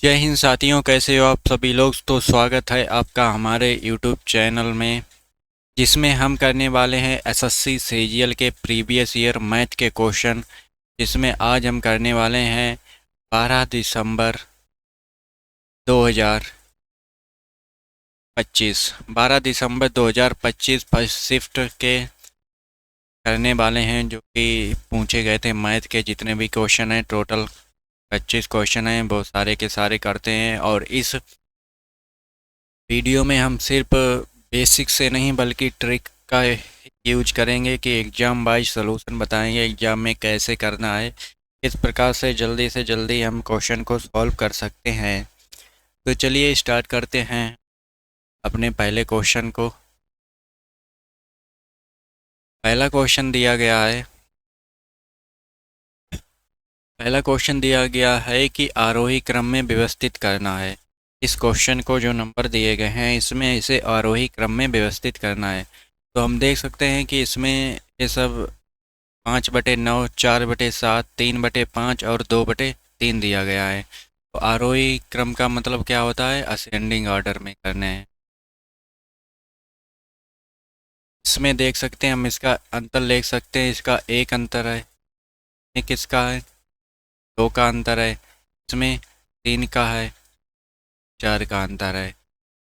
जय हिंद साथियों, कैसे हो आप सभी लोग। तो स्वागत है आपका हमारे यूट्यूब चैनल में, जिसमें हम करने वाले हैं एसएससी सीजीएल के प्रीवियस ईयर मैथ के क्वेश्चन। जिसमें आज हम करने वाले हैं 12 दिसंबर 2025। 12 दिसंबर 2025 फर्स्ट शिफ्ट के करने वाले हैं, जो कि पूछे गए थे मैथ के जितने भी क्वेश्चन हैं। टोटल 25 क्वेश्चन हैं, बहुत सारे के सारे करते हैं। और इस वीडियो में हम सिर्फ बेसिक से नहीं बल्कि ट्रिक का यूज करेंगे कि एग्ज़ाम वाइज सॉल्यूशन बताएंगे एग्ज़ाम में कैसे करना है, किस प्रकार से जल्दी हम क्वेश्चन को सॉल्व कर सकते हैं। तो चलिए स्टार्ट करते हैं अपने पहले क्वेश्चन को। पहला क्वेश्चन दिया गया है पहला क्वेश्चन दिया गया है कि आरोही क्रम में व्यवस्थित करना है। इस क्वेश्चन को जो नंबर दिए गए हैं इसमें इसे आरोही क्रम में व्यवस्थित करना है। तो हम देख सकते हैं कि इसमें ये सब 5/9, 4/7, 3/5 और 2/3 दिया गया है। तो आरोही क्रम का मतलब क्या होता है, असेंडिंग ऑर्डर में करने हैं। इसमें देख सकते हैं हम, इसका अंतर देख सकते हैं। इसका एक अंतर है, ये किसका है, 2 का अंतर है। इसमें 3 का है, 4 का अंतर है।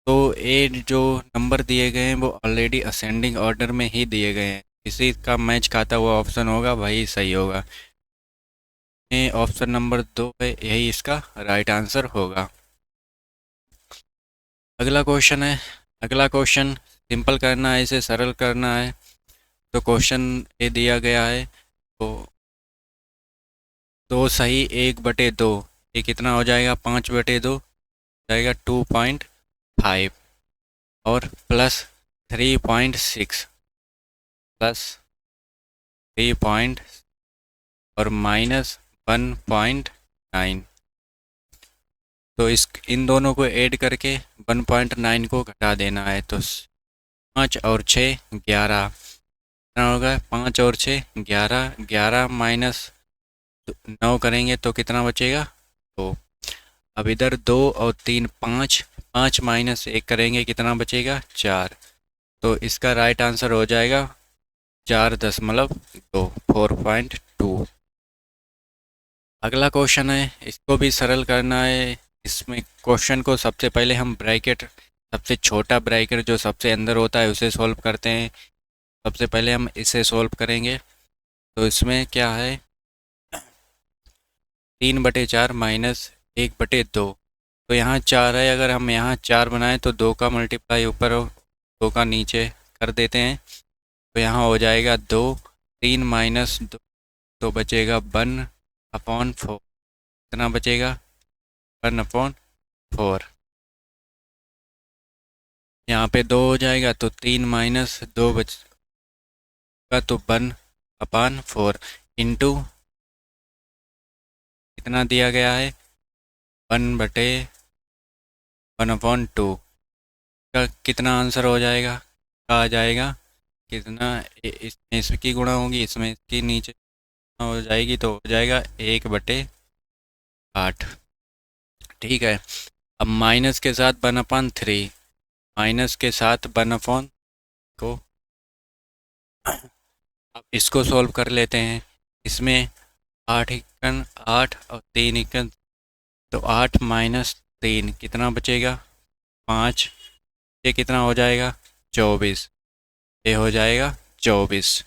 तो ये जो नंबर दिए गए हैं वो ऑलरेडी असेंडिंग ऑर्डर में ही दिए गए हैं। इसी का मैच खाता हुआ ऑप्शन होगा, वही सही होगा। ये ऑप्शन नंबर 2 है, यही इसका राइट आंसर होगा। अगला क्वेश्चन सिंपल करना है, इसे सरल करना है। तो क्वेश्चन ये दिया गया है, तो 2 सही 1/2, ये कितना हो जाएगा, 5/2 जाएगा 2.5, और प्लस 3.6, प्लस 3 और माइनस 1.9। तो इन दोनों को ऐड करके 1.9 को घटा देना है। तो 5 और 6 11, कितना होगा, 5 और 6 11, 11 माइनस 9 करेंगे तो कितना बचेगा, तो अब इधर 2 और 3 5, 5 माइनस 1 करेंगे कितना बचेगा, 4। तो इसका राइट आंसर हो जाएगा 4.2, 4.2। अगला क्वेश्चन है, इसको भी सरल करना है। इसमें क्वेश्चन को सबसे पहले हम ब्रैकेट, सबसे छोटा ब्रैकेट जो सबसे अंदर होता है उसे सॉल्व करते हैं। सबसे पहले हम इसे सॉल्व करेंगे। तो इसमें क्या है, 3/4 माइनस 1/2। तो यहाँ 4 है, अगर हम यहाँ 4 बनाएं तो 2 का मल्टीप्लाई ऊपर और 2 का नीचे कर देते हैं। तो यहाँ हो जाएगा 2, 3 माइनस 2 तो बचेगा 1/4। कितना बचेगा, 1/4। यहाँ पे 2 हो जाएगा तो 3 माइनस 2 बचेगा, तो 1/4 इंटू कितना दिया गया है, 1/1/2 का कितना आंसर हो जाएगा, आ जाएगा कितना, इसमें इसकी गुणा होगी, इसमें इसकी नीचे हो जाएगी, तो हो जाएगा 1/8। ठीक है। अब माइनस के साथ 1/3, माइनस के साथ 1/, को अब इसको सॉल्व कर लेते हैं। इसमें 8 8 और 3 तो 8 माइनस 3 कितना बचेगा, 5। ये कितना हो जाएगा, 24। ये हो जाएगा 24।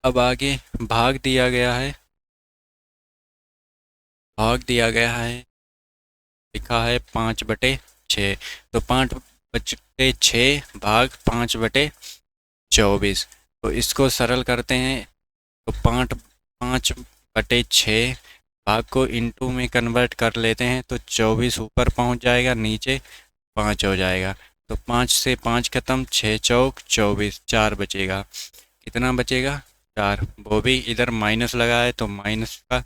अब आगे भाग दिया गया है, भाग दिया गया है, लिखा है 5/6। तो 5/6 भाग 5/24। तो इसको सरल करते हैं। तो 5/6 भाग को इंटू में कन्वर्ट कर लेते हैं, तो 24 ऊपर पहुंच जाएगा, नीचे 5 हो जाएगा। तो 5 से 5 खत्म, 6 चौक 24, 4 बचेगा। कितना बचेगा, 4। वो भी इधर माइनस लगा है तो माइनस का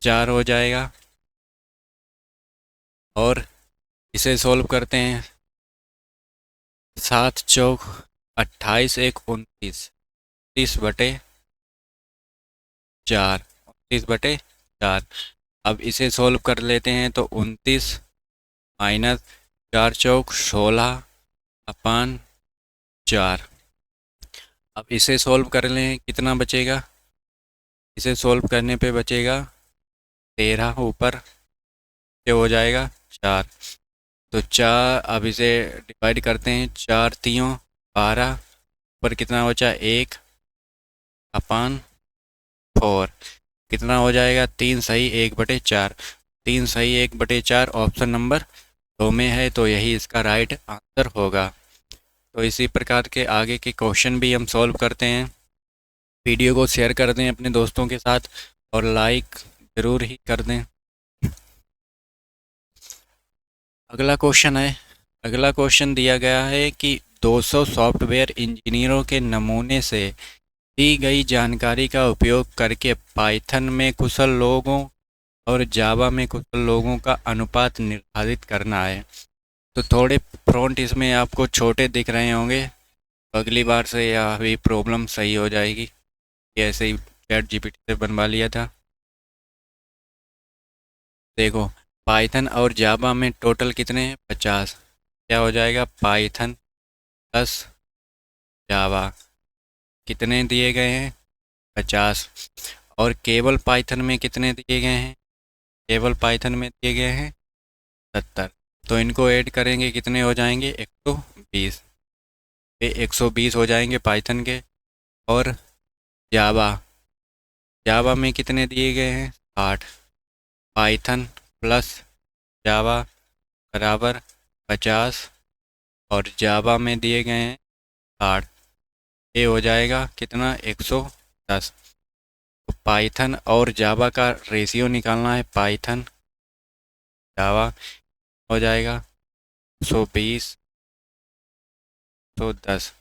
4 हो जाएगा। और इसे सॉल्व करते हैं। 7 चौक 28, 1 29, 30/4, 29/4। अब इसे सोल्व कर लेते हैं तो 29 माइनस 4 चौक 16 अपान 4। अब इसे सोल्व कर लें, कितना बचेगा? इसे सोल्व करने पे बचेगा 13, ऊपर से हो जाएगा 4। तो 4, अब इसे डिवाइड करते हैं, 4 तियों 12, पर कितना बचा? 1 अपान 4। कितना हो जाएगा? 3 सही 1/4। 3 सही 1/4 ऑप्शन नंबर 2 में है, तो यही इसका राइट आंसर होगा। तो इसी प्रकार के आगे के क्वेश्चन भी हम सॉल्व करते हैं। वीडियो को शेयर कर दें अपने दोस्तों के साथ और लाइक ज़रूर ही कर दें। अगला क्वेश्चन दिया गया है कि 200 सॉफ्टवेयर इंजीनियरों के नमूने से दी गई जानकारी का उपयोग करके पाइथन में कुशल लोगों और जावा में कुशल लोगों का अनुपात निर्धारित करना है। तो थोड़े फ्रंट इसमें आपको छोटे दिख रहे होंगे, अगली बार से यह भी प्रॉब्लम सही हो जाएगी। ये ऐसे ही चैट जीपीटी से बनवा लिया था। देखो, पाइथन और जावा में टोटल कितने हैं? 50। क्या हो जाएगा? पाइथन प्लस जावा कितने दिए गए हैं? 50। और केवल पाइथन में कितने दिए गए हैं? केवल पाइथन में दिए गए हैं 70। तो इनको ऐड करेंगे, कितने हो जाएंगे? 120। ये 120 हो जाएंगे पाइथन के। और जावा जावा में कितने दिए गए हैं? 60। पाइथन प्लस जावा बराबर 50, और जावा में दिए गए हैं 60। ये हो जाएगा कितना? 110। तो पाइथन और जावा का रेशियो निकालना है। पाइथन जावा हो जाएगा 120 110,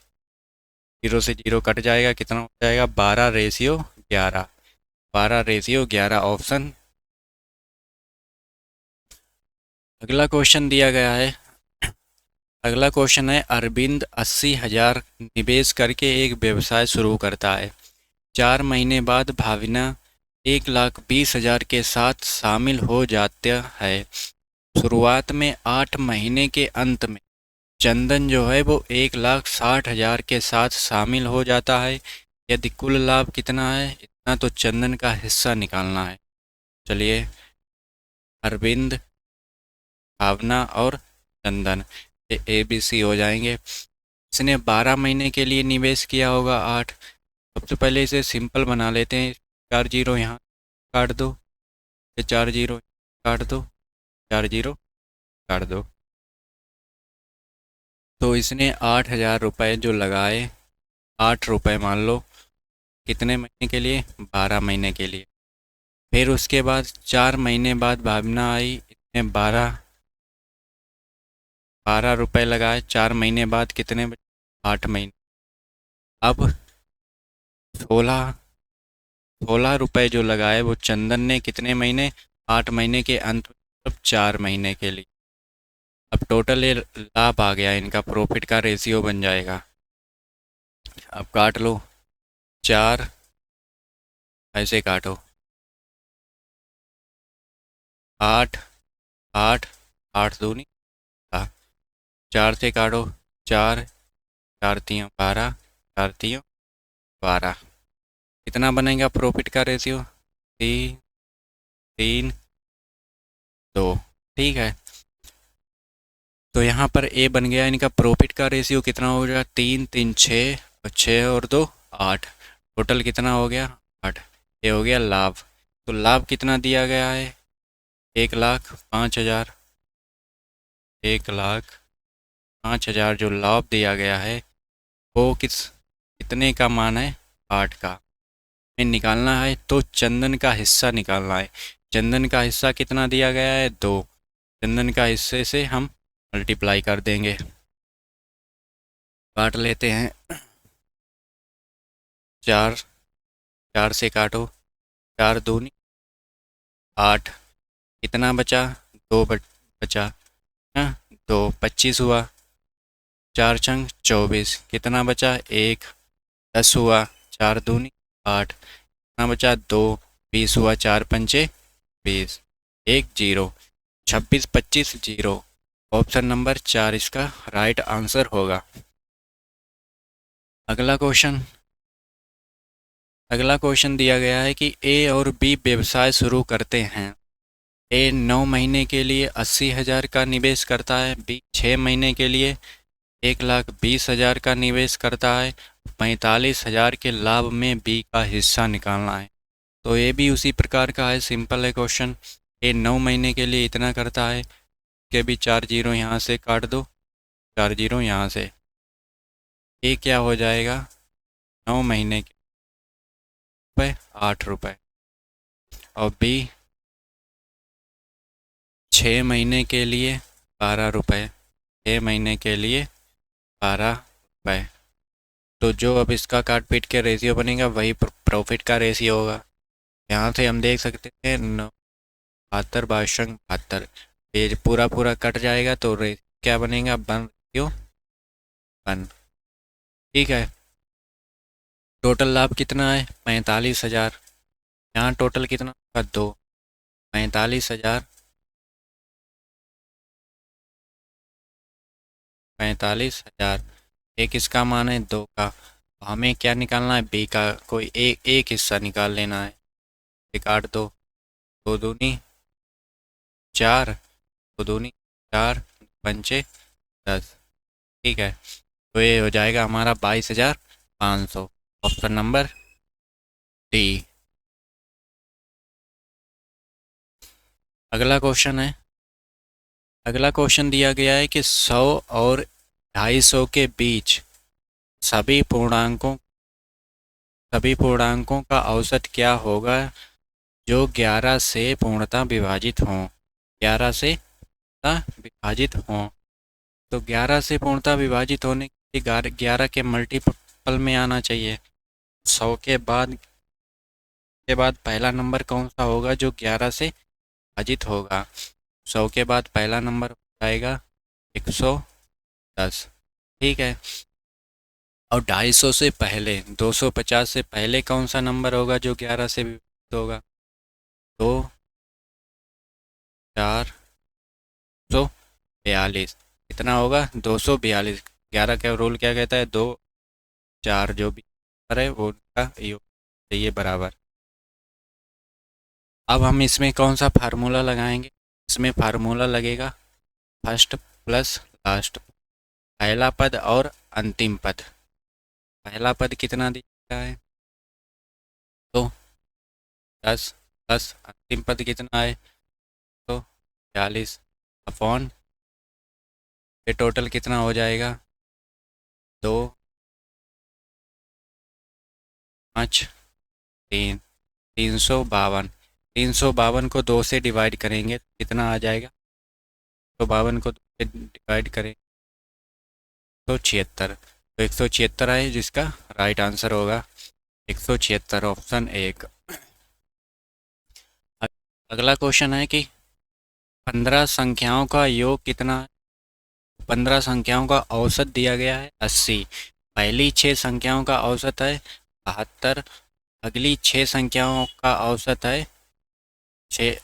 0 से 0 कट जाएगा, कितना हो जाएगा? 12:11। 12:11 ऑप्शन। अगला क्वेश्चन दिया गया है। अगला क्वेश्चन है, अरविंद 80,000 निवेश करके एक व्यवसाय शुरू करता है। 4 महीने बाद भावना 1,20,000 के साथ शामिल हो जाता है। शुरुआत में 8 महीने के अंत में चंदन जो है वो 1,60,000 के साथ शामिल हो जाता है। यदि कुल लाभ कितना है, इतना तो चंदन का हिस्सा निकालना है। चलिए, अरविंद, भावना और चंदन, ये ABC हो जाएंगे। इसने 12 महीने के लिए निवेश किया होगा 8। सबसे पहले इसे सिंपल बना लेते हैं। 4 जीरो यहाँ काट दो, ये 4 जीरो काट दो, 4 जीरो काट दो। तो इसने 8,000 रुपये जो लगाए, 8 रुपये मान लो, कितने महीने के लिए? 12 महीने के लिए। फिर उसके बाद 4 महीने बाद भावना आई, इसने 12 रुपये लगाए। 4 महीने बाद कितने? 8 महीने। अब 16 रुपये जो लगाए वो चंदन ने कितने महीने? 8 महीने के अंत में, अब 4 महीने के लिए। अब टोटल ये लाभ आ गया, इनका प्रॉफिट का रेशियो बन जाएगा। अब काट लो, 4 ऐसे काटो, 8 8 8 दूनी 4 से काटो, 4 4 तियों 12, 4 तियों 12। कितना बनेगा प्रॉफिट का रेशियो? 3 3 2। ठीक है, तो यहाँ पर ए बन गया इनका प्रॉफिट का रेशियो। कितना हो गया? 3 3 6, और 6 और 2 8। टोटल कितना हो गया? 8। ये हो गया लाभ। तो लाभ कितना दिया गया है? 1,05,000। 1,05,000 जो लाभ दिया गया है वो कितने का मान है? 8 का। हमें निकालना है तो चंदन का हिस्सा निकालना है। चंदन का हिस्सा कितना दिया गया है? 2। चंदन का हिस्से से हम मल्टीप्लाई कर देंगे। काट लेते हैं, 4 4 से काटो, 4 दूनी 8। कितना बचा? 2 बचा, हाँ 2 25 हुआ, 4 छंग 24। कितना बचा? 1 10 हुआ, 4 दूनी 8। कितना बचा? 2 20 हुआ, 4 पंचे 20। एक जीरो, 26 25 जीरो। ऑप्शन नंबर 4 इसका राइट आंसर होगा। अगला क्वेश्चन, अगला क्वेश्चन दिया गया है कि ए और बी व्यवसाय शुरू करते हैं। ए 9 महीने के लिए 80,000 का निवेश करता है, बी 6 महीने के लिए 1,20,000 का निवेश करता है। 45,000 के लाभ में बी का हिस्सा निकालना है। तो ये भी उसी प्रकार का है, सिंपल है क्वेश्चन। ए 9 महीने के लिए इतना करता है, के भी 4 जीरो यहाँ से काट दो, 4 जीरो यहाँ से। ए क्या हो जाएगा, 9 महीने के रुपये 8 रुपये, और बी 6 महीने के लिए 12 रुपये, 6 महीने के लिए 12 रुपये। तो जो अब इसका काट पीट के रेशियो बनेगा वही प्रॉफिट का रेशियो होगा। यहाँ से हम देख सकते हैं 72/72, ये पूरा पूरा कट जाएगा तो क्या बनेगा, 1:1। ठीक है। टोटल लाभ कितना है, 45,000। यहाँ टोटल कितना होगा, 2। 45,000, 45,000, एक इसका मान है 2 का। हमें क्या निकालना है, बी का कोई एक हिस्सा निकाल लेना है। एक 8 दो, 2 दूनी 4, 2 दूनी 4, पंचे 10। ठीक है, तो ये हो जाएगा हमारा 22,500। Option number D. अगला क्वेश्चन है, अगला क्वेश्चन दिया गया है कि 100 और 250 के बीच सभी पूर्णांकों सभी पूर्णांकों का औसत क्या होगा जो 11 से पूर्णतः विभाजित हों। 11 से पूर्णतः विभाजित हों, तो 11 से पूर्णतः विभाजित होने के लिए 11 के मल्टीपल में आना चाहिए। 100 के बाद पहला नंबर कौन सा होगा जो 11 से विभाजित होगा। 100 के बाद पहला नंबर हो जाएगा 110। ठीक है, और 250 से पहले 250 से पहले कौन सा नंबर होगा जो 11 से विभाजित होगा, 2 4 142। कितना होगा, 242। 11 का रूल क्या कहता है, 2 4 जो भी नंबर है वो उनका योग चाहिए बराबर। अब हम इसमें कौन सा फार्मूला लगाएंगे, इसमें फार्मूला लगेगा फर्स्ट प्लस लास्ट, पहला पद और अंतिम पद। पहला पद कितना दिया है, तो 10, प्लस अंतिम पद कितना है, तो 42 अपॉन, ये टोटल कितना हो जाएगा, 2 5 3, 352। 352 को 2 से डिवाइड करेंगे तो कितना आ जाएगा, 152 को 2 से डिवाइड करें तो 76। तो 176 है जिसका राइट आंसर होगा 176, ऑप्शन 1। अगला क्वेश्चन है कि 15 संख्याओं का योग कितना है। 15 संख्याओं का औसत दिया गया है 80। पहली 6 संख्याओं का औसत है 72। अगली 6 संख्याओं का औसत है 6।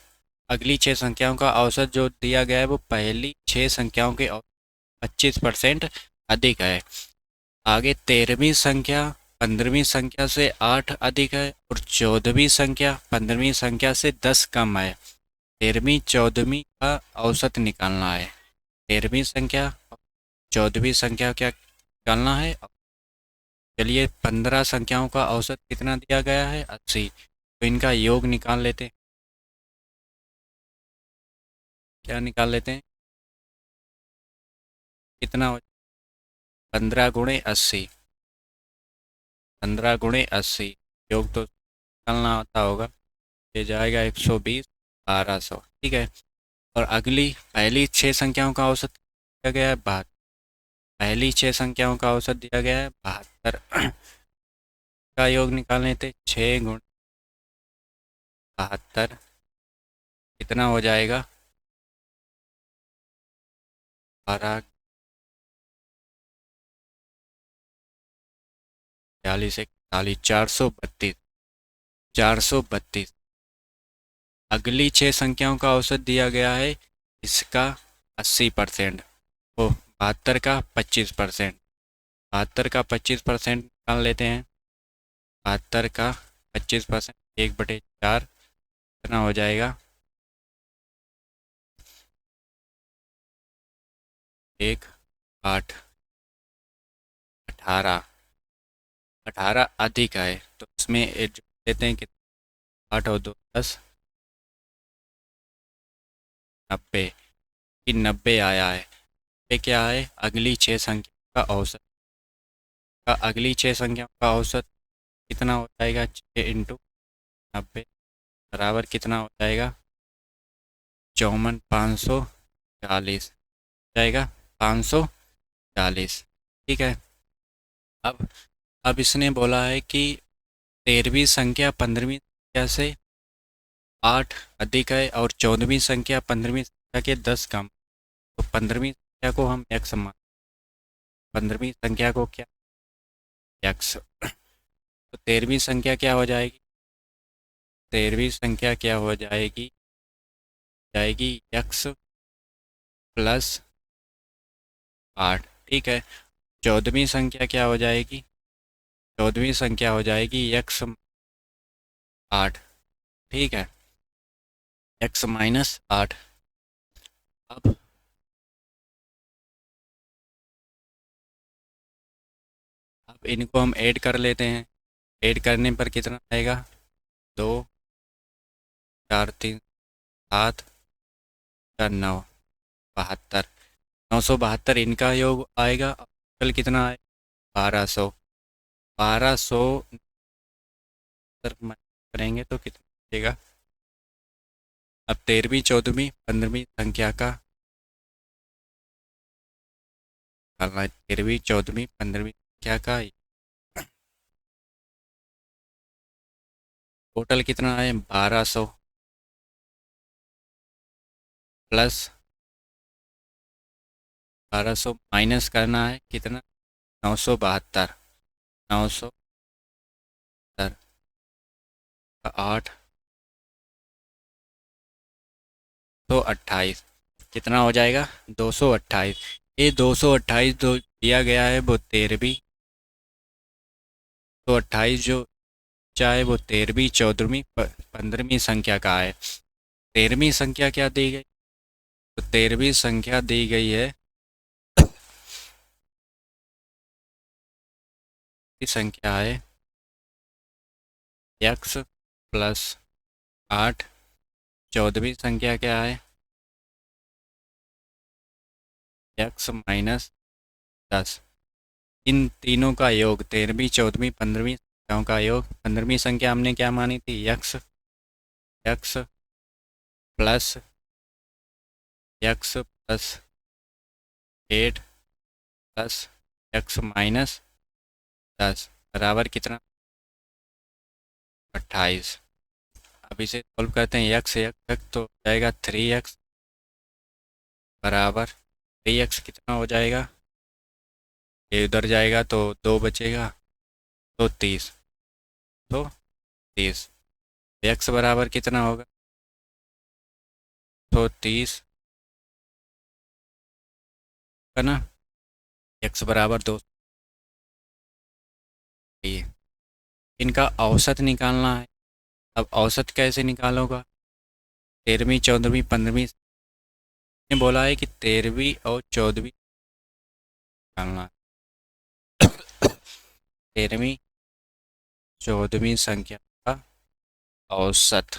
अगली 6 संख्याओं का औसत जो दिया गया है वो पहली 6 संख्याओं के 25% अधिक है। आगे 13वीं संख्या 15वीं संख्या से 8 अधिक है, और 14वीं संख्या 15वीं संख्या से 10 कम है। 13वीं 14वीं का औसत निकालना है। 13वीं संख्या 14वीं संख्या क्या निकालना है। चलिए 15 संख्याओं का औसत कितना दिया गया है, 80। तो इनका योग निकाल लेते हैं। क्या निकाल लेते हैं, कितना हो, 15 × 80, 15 × 80 योग तो निकालना आता होगा, ये जाएगा 120 1200। ठीक है, और अगली पहली 6 संख्याओं का औसत दिया गया है 72। पहली 6 संख्याओं का औसत दिया गया है 72 का योग निकालने थे 6 × 72 कितना हो जाएगा, 12 42 41 432, 432। अगली 6 संख्याओं का औसत दिया गया है, इसका 80%। ओ 72 का 25%। 72 का 25% निकाल लेते हैं। 72 का 25% 1/4 कितना हो जाएगा? 1 8 18। 18 अधिक है तो इसमें जो देते हैं कि 8 और 2 10, 90 कि 90 आया है। ये क्या है? अगली 6 संख्या का औसत। अगली 6 संख्याओं का औसत कितना हो जाएगा? 6 × 90 बराबर कितना हो जाएगा? 54,540 जाएगा। 540। ठीक है। अब अब इसने बोला है कि 13वीं संख्या 15वीं संख्या से 8 अधिक है और 14वीं संख्या 15वीं संख्या के 10 कम। तो 15वीं संख्या को हम x मान, 15वीं संख्या को क्या? x। तो 13वीं संख्या क्या हो जाएगी? 13वीं संख्या क्या हो जाएगी? जाएगी x प्लस 8। ठीक है। 14वीं संख्या क्या हो जाएगी? 14वीं संख्या हो जाएगी x 8। ठीक है। x -8। अब इनको हम ऐड कर लेते हैं। ऐड करने पर कितना आएगा? 2 4 3 7 4 9 72। 972 इनका योग आएगा। टोटल कितना आएगा? 1200। 1200 करेंगे तो कितना आएगा? अब 13वीं 14वीं 15वीं संख्या का निकालना है। 13वीं 14वीं 15वीं संख्या का टोटल कितना है? 1200 प्लस 1200 माइनस करना है कितना? 972। 972 का 8 तो 28 कितना हो जाएगा? 228। ये 228 जो दिया गया है वो 13वीं, तो 28 जो चाहे वो 13वीं 14वीं 15वीं संख्या का है। 13वीं संख्या क्या दी गई? तो 13वीं संख्या दी गई है, की संख्या है x प्लस 8। 14वीं संख्या क्या है? x -10। इन तीनों का योग 13वीं 14वीं 15वीं संख्याओं का योग। 15वीं संख्या हमने क्या मानी थी? x plus x+8 plus x-10 बराबर कितना? 28। अब इसे सॉल्व करते हैं। x से x तक तो जाएगा 3x बराबर 3x कितना हो जाएगा? ये उधर जाएगा तो 2 बचेगा तो 30। तो 30 x बराबर कितना होगा? तो 30 का ना, x बराबर 2। इनका औसत निकालना है। अब औसत कैसे निकालोगा? 13वीं 14वीं 15वीं ने बोला है कि 13वीं और 14वीं निकालना है। 13वीं 14वीं संख्या का औसत।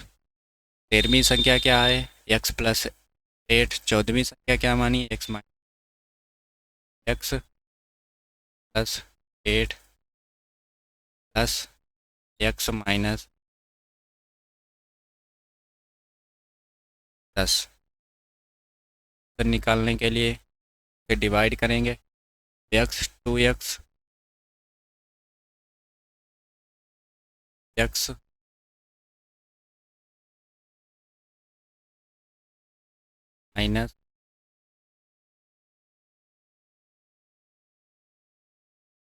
13वीं संख्या क्या है? x+8। 14वीं संख्या क्या मानी? x+8 plus x-10। तो निकालने के लिए फिर डिवाइड करेंगे। x 2x x माइनस,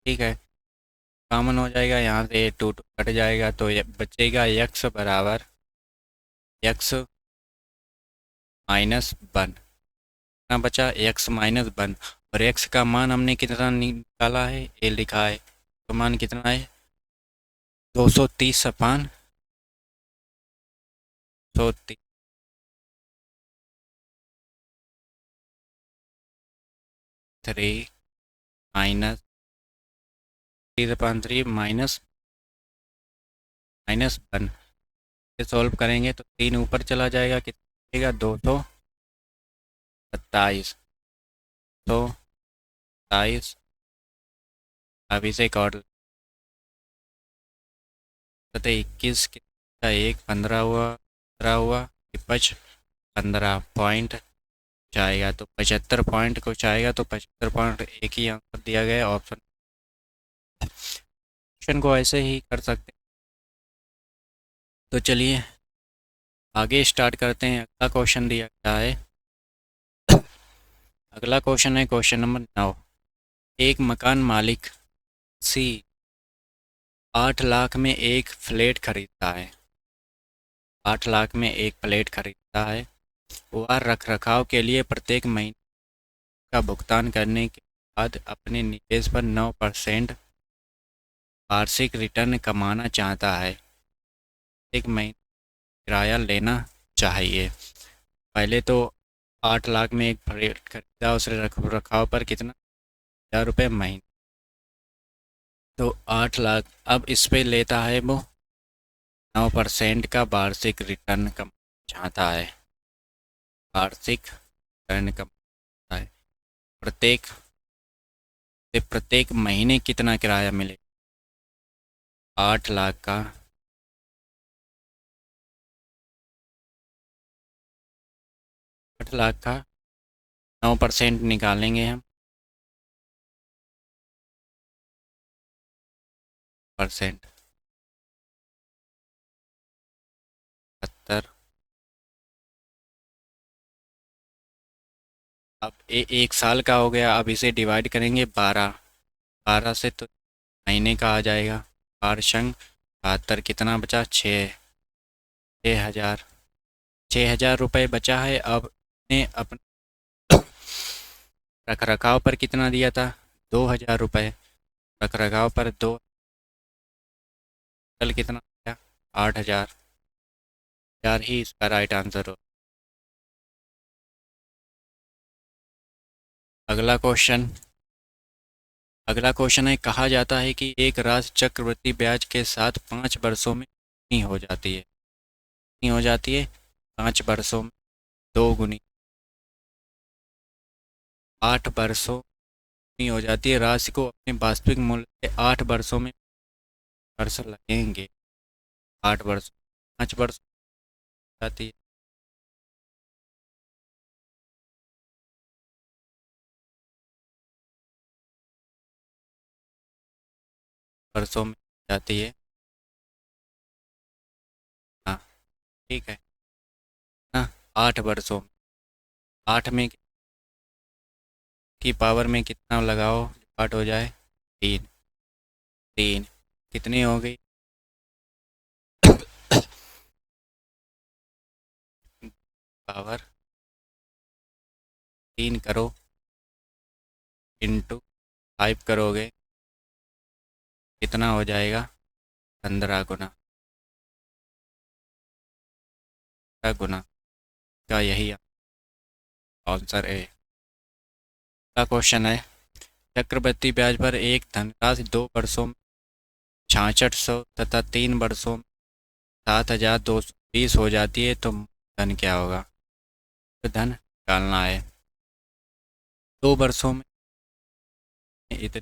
ठीक है, कॉमन हो जाएगा यहाँ से, 2 2 कट जाएगा तो ये बचेगा x बराबर एक्स माइनस वन, कितना बचा एक्स माइनस वन, और एक्स का मान हमने कितना निकाला है, ए लिखा है, तो मान कितना है 230 अपान 130, three minus 3/3 minus minus one से सॉल्व करेंगे तो 3 ऊपर चला जाएगा, कितना बचेगा 227, तो 27। अब इसे एक और 21 का एक 15 हुआ, 15 हुआ, 15 पॉइंट जाएगा, तो 75 पॉइंट कुछ आएगा, तो 75 पॉइंट एक ही आंसर दिया गया है ऑप्शन। क्वेश्चन को ऐसे ही कर सकते हैं। तो चलिए आगे स्टार्ट करते हैं। अगला क्वेश्चन दिया गया है, अगला क्वेश्चन है क्वेश्चन नंबर 9। एक मकान मालिक सी 8 लाख में एक फ्लैट खरीदता है, 8 लाख में एक फ्लैट खरीदता है। वह रख रखाव के लिए प्रत्येक महीने का भुगतान करने के बाद अपने निवेश पर 9% वार्षिक रिटर्न कमाना चाहता है। एक महीने किराया लेना चाहिए। पहले तो 8 लाख में एक फ्लैट खरीदा, उसने रख रखाव पर कितना 1000 रुपये महीने, तो 8 लाख। अब इस पे लेता है वो 9% का वार्षिक रिटर्न कम चाहता है, वार्षिक रिटर्न कम चाहता है। प्रत्येक महीने कितना किराया मिले, 8 लाख का 8 लाख का 9% निकालेंगे हम, परसेंट 70। अब एक साल का हो गया, अब इसे डिवाइड करेंगे 12, 12 से तो महीने का आ जाएगा, 12×72 कितना बचा 6 हज़ार, 6 हज़ार रुपये बचा है। अब ने अपने रख रखाव पर कितना दिया था 2 हज़ार रुपये, रख रखाव पर दो, कल कितना आया 8 हज़ार, यार ही इसका राइट आंसर हो। अगला क्वेश्चन, अगला क्वेश्चन है, कहा जाता है कि एक राशि चक्रवृद्धि ब्याज के साथ 5 वर्षों में नहीं हो जाती है, नहीं हो जाती है 5 वर्षों में 2 गुनी, 8 वर्षों में हो जाती है। राशि को अपने वास्तविक मूल्य से 8 वर्षों में वर्ष लगेंगे, 8 वर्ष 5 वर्ष हो जाती है, वर्षों में हो जाती है। हाँ ठीक है ना, 8 वर्षों में, 8 में की पावर में कितना लगाओ 8 हो जाए 3, 3 कितनी हो गई पावर 3 करो इंटू 5 करोगे कितना हो जाएगा 15 गुना, 15 गुना का यही आंसर है। अगला क्वेश्चन है, चक्रवृद्धि ब्याज पर एक धनराशि 2 वर्षों में 6600 तथा 3 वर्षों में 7220 हो जाती है, तो धन क्या होगा। तो धन निकालना है 2 वर्षों में इतने,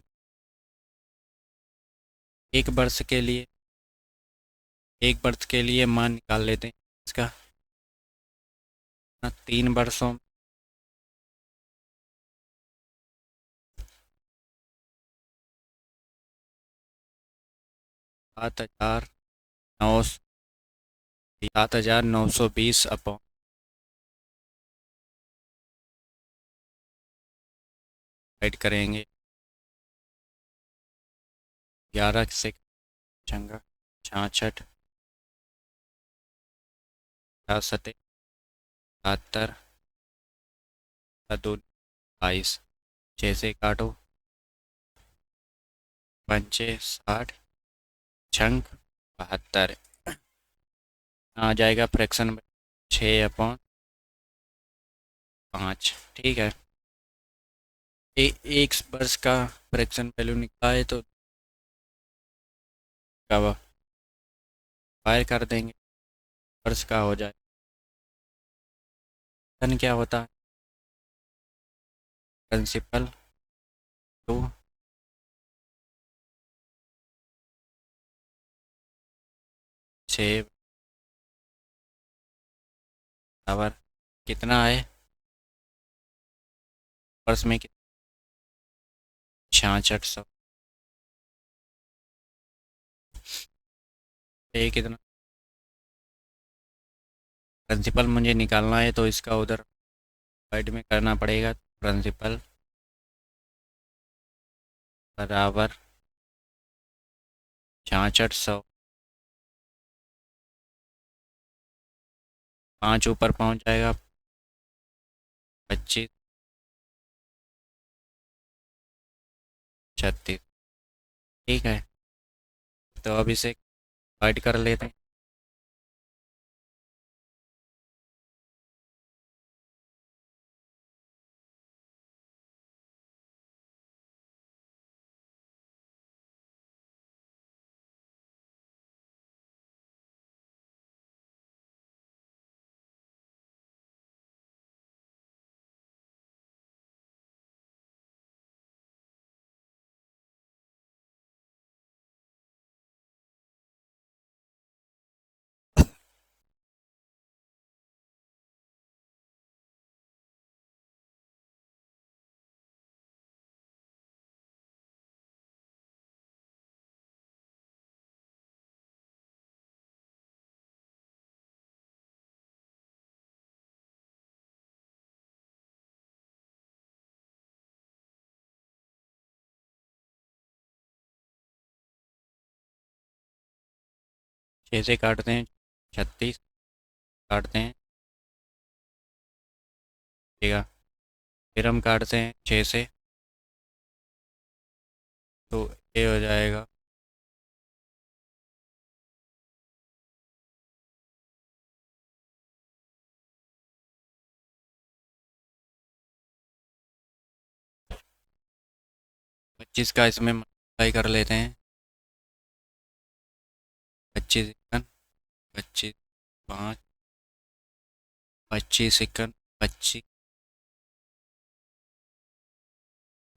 एक वर्ष के लिए, एक वर्ष के लिए मान निकाल लेते हैं इसका, 3 वर्षों में 7,900, 7,920 अपॉन ऐड करेंगे 11 से चंगा 66 सते 72 दो 22, 6 से काटो, पंचे 60, छंक 72, आ जाएगा फ्रैक्शन में 6/5। ठीक है, एक वर्ष का फ्रैक्शन वैल्यू निकला है तो कब फायर कर देंगे, वर्ष का हो जाए। धन क्या होता है, प्रिंसिपल टू 6 बराबर कितना है, वर्ष में 6600। ये कितना प्रिंसिपल मुझे निकालना है तो इसका उधर साइड में करना पड़ेगा। प्रिंसिपल बराबर 6600, 5 ऊपर पहुंच जाएगा 25, 36। ठीक है, तो अब इसे ऐड कर लेते हैं। छः से काटते हैं 36, काटते हैं, ठीक है, फिर हम काटते हैं 6 से, तो ये हो जाएगा 25 का इसमें मल्टीप्लाई कर लेते हैं। 25 इक्कन 25, 5, 25 इक्कन 25,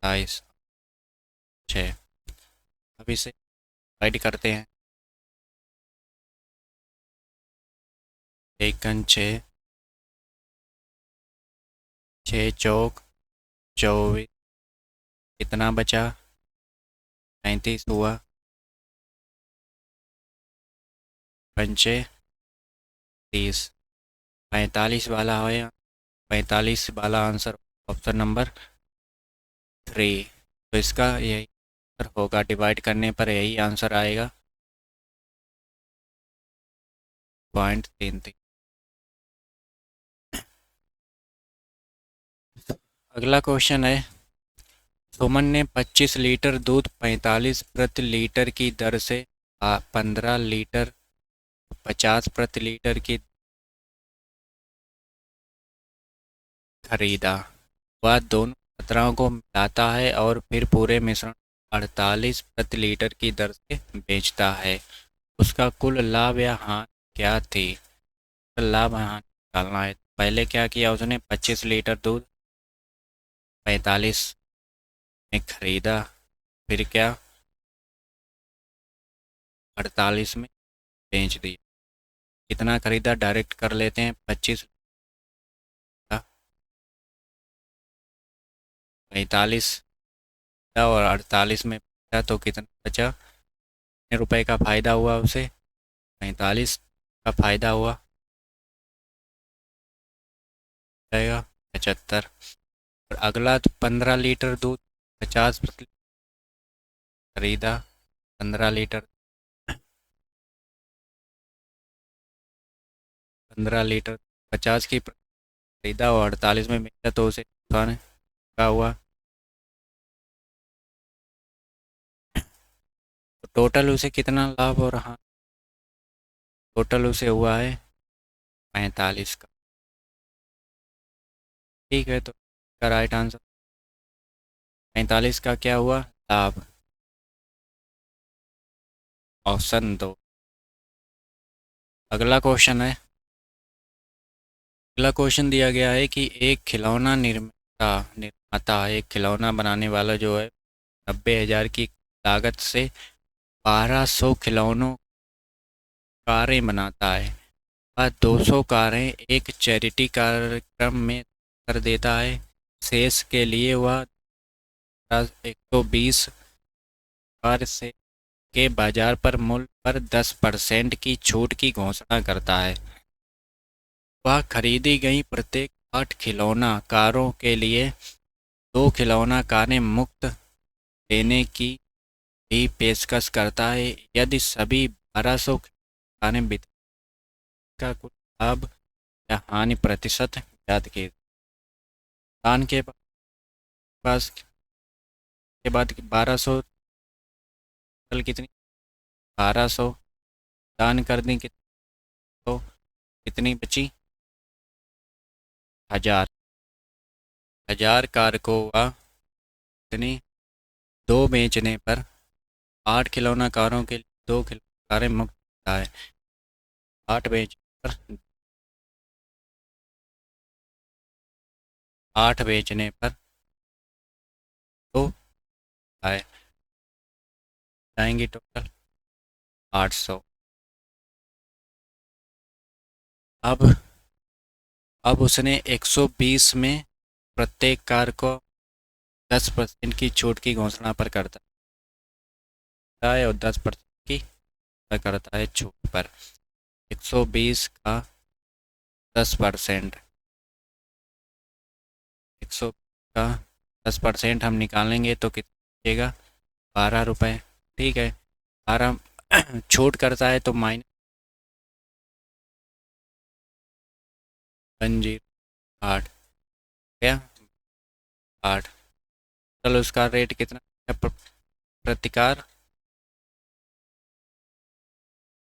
27, 6। अब इसे ऐड करते हैं, इक्कन 6, 6 चौक 24, कितना बचा, 35 हुआ, पंचे 30, 45 वाला है, 45 वाला आंसर ऑप्शन नंबर 3। तो इसका यही आंसर होगा, डिवाइड करने पर यही आंसर आएगा 0.33। अगला क्वेश्चन है, सुमन ने 25 लीटर दूध 45 प्रति लीटर की दर से 15 लीटर 50 प्रति लीटर की खरीदा। वह दोनों मात्राओं को मिलाता है और फिर पूरे मिश्रण 48 प्रति लीटर की दर से बेचता है। उसका कुल लाभ या हानि क्या थी। लाभ हानि निकालना है। पहले क्या किया उसने, 25 लीटर दूध 45 में खरीदा, फिर क्या 48 में बेच दिया। कितना खरीदा डायरेक्ट कर लेते हैं, 25 का 45 और 48 में बेचा तो कितना बचा, कितने रुपए का फ़ायदा हुआ उसे, 45 का फ़ायदा हुआ, जाएगा 75। और अगला तो 15 लीटर दूध 50 प्रति खरीदा, 15 लीटर 15 लीटर 50 की खरीदा और 48 में बेचा तो उसे नुकसान का हुआ। तो टोटल उसे कितना लाभ हो रहा, टोटल उसे हुआ है 45 का। ठीक है, तो इसका राइट आंसर 45 का क्या हुआ लाभ, ऑप्शन दो। अगला क्वेश्चन है, अगला क्वेश्चन दिया गया है कि एक खिलौना निर्माता निर्माता एक खिलौना बनाने वाला जो है 90,000 की लागत से 1200 खिलौनों कारें बनाता है। वह 200 कारें एक चैरिटी कार्यक्रम में कर देता है। शेष के लिए वह 120 कार से के बाजार पर मूल्य पर 10% की छूट की घोषणा करता है। वह खरीदी गई प्रत्येक 8 खिलौना कारों के लिए 2 खिलौना कारें मुफ्त देने की भी पेशकश करता है। यदि सभी 1200 कारें बिकने का कुल लाभ या हानि प्रतिशत ज्ञात कीजिए। दान के पास के बाद 1200 कल कितनी, 1200 दान कर दी तो कितनी बची, 1000। 1000 कार को वह कितनी, दो बेचने पर 8 खिलौना कारों के लिए 2 खिलौना कारें मुफ्त देता है। 8 बेचने पर 8 बेचने पर तो आए जाएंगी टोटल 800। अब उसने 120 में प्रत्येक कार को 10% की छूट की घोषणा पर करता है और 10% की करता है छूट पर। 120 का 10%, 100 का 10% हम निकालेंगे तो कितना बचेगा, 12 रुपये। ठीक है, 12 छूट करता है तो माइनस 108 क्या 8। चलो उसका रेट कितना है, प्रतिकार